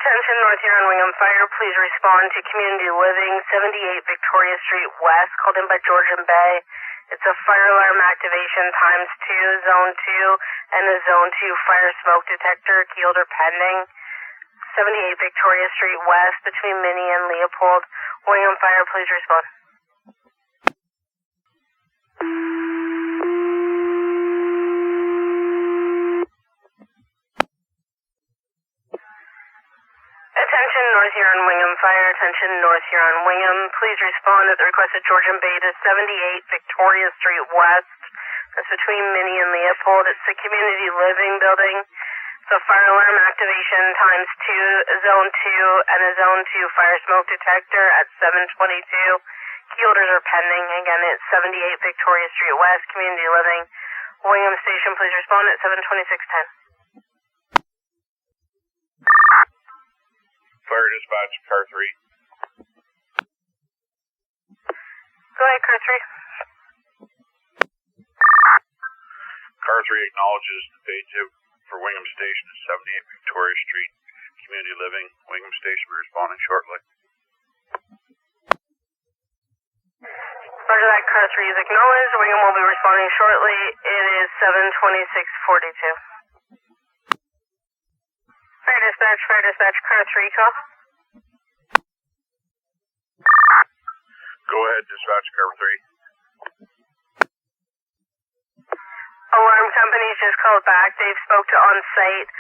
Attention North Huron Wingham Fire, please respond to Community Living, 78 Victoria Street West, called in by Georgian Bay. It's a fire alarm activation times 2, Zone 2, and a Zone 2 fire smoke detector, keeled or pending. 78 Victoria Street West, between Minnie and Leopold. Wingham Fire, please respond. Attention North Huron Wingham Fire, attention North Huron Wingham. Please respond at the request of Georgian Bay to 78 Victoria Street West. That's between Minnie and Leopold. It's the Community Living building. It's a fire alarm activation times 2, Zone 2, and a Zone 2 fire smoke detector at 722. Key orders are pending. Again, it's 78 Victoria Street West, Community Living. Wingham Station, please respond at 72610. Fire dispatch, car 3. Go ahead, car 3. Car 3 acknowledges the pay tip for Wingham Station at 78 Victoria Street, Community Living. Wingham Station will be responding shortly. Roger that, car 3 is acknowledged. Wingham will be responding shortly. It is 72642. Fire dispatch, car 3 call. Go ahead, dispatch, car 3. Alarm companies just called back. They've spoke to on-site.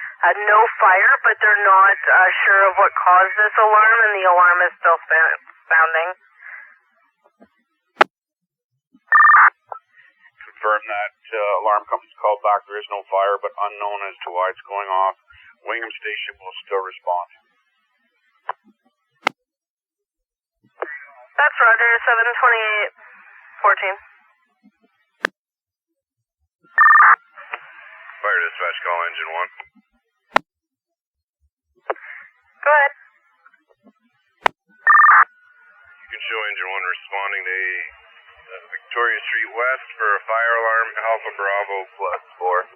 No fire, but they're not sure of what caused this alarm, and the alarm is still sounding. Confirm that alarm company's called back. There is no fire, but unknown as to why it's going off. Wingham Station will still respond. That's Roger, 72814. Fire dispatch, call engine 1. Go ahead. You can show engine 1 responding to Victoria Street West for a fire alarm, Alpha Bravo +4.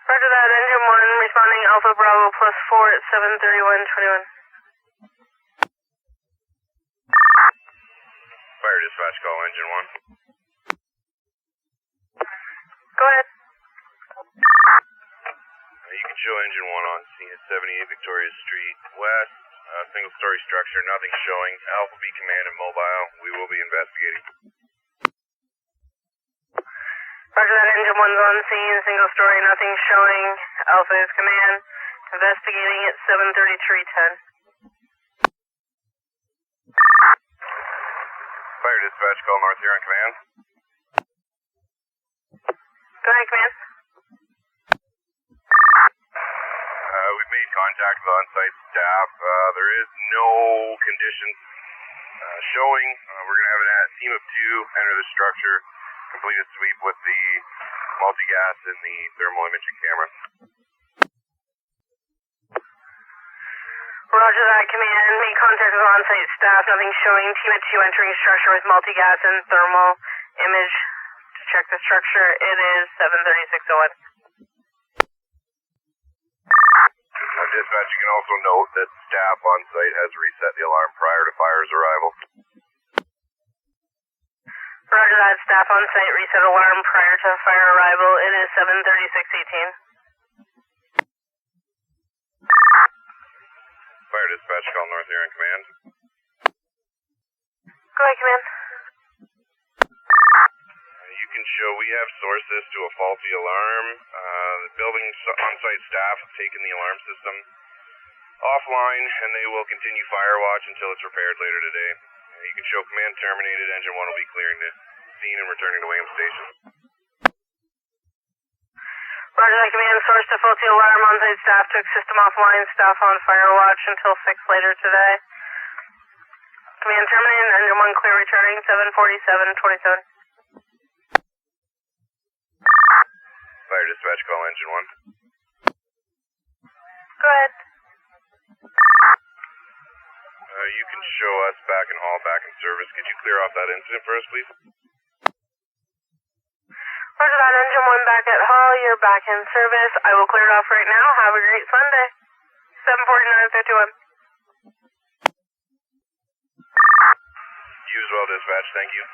Roger that, engine 1 responding Alpha Bravo +4 at 73121. Fire dispatch, call engine 1. Go ahead. You can show engine 1 on scene at 78 Victoria Street West. Single-story structure, nothing showing. Alpha B command and mobile. We will be investigating. Roger that, engine 1's on scene. Single story, nothing showing. Alpha is command. Investigating at 73310. Fire dispatch, call North Huron command. Go ahead, command. We've made contact with on-site staff. There is no conditions showing. We're going to have a team of 2 enter the structure, complete a sweep with the multi-gas and the thermal imaging camera. Roger that, command. Made contact with on-site staff, nothing showing. Team of 2 entering structure with multi-gas and thermal image to check the structure. It is 73601. Dispatch, you can also note that staff on site has reset the alarm prior to fire's arrival. Roger that, staff on site reset alarm prior to fire arrival. It is 73618. Fire dispatch, call North Huron command. Go ahead, command. You can show we have sourced this to a faulty alarm. The building's on-site staff have taken the alarm system offline, and they will continue fire watch until it's repaired later today. You can show command terminated. Engine 1 will be clearing the scene and returning to Wingham Station. Roger that, command. Source to faulty alarm. On-site staff took system offline. Staff on fire watch until 6 later today. Command terminated. Engine 1 clear returning. 74727. Fire dispatch, call engine 1. Go ahead. You can show us back and haul back in service. Could you clear off that incident for us, please? Roger that, engine 1 back at Hull. You're back in service. I will clear it off right now. Have a great Sunday. 749-51. You as well, dispatch. Thank you.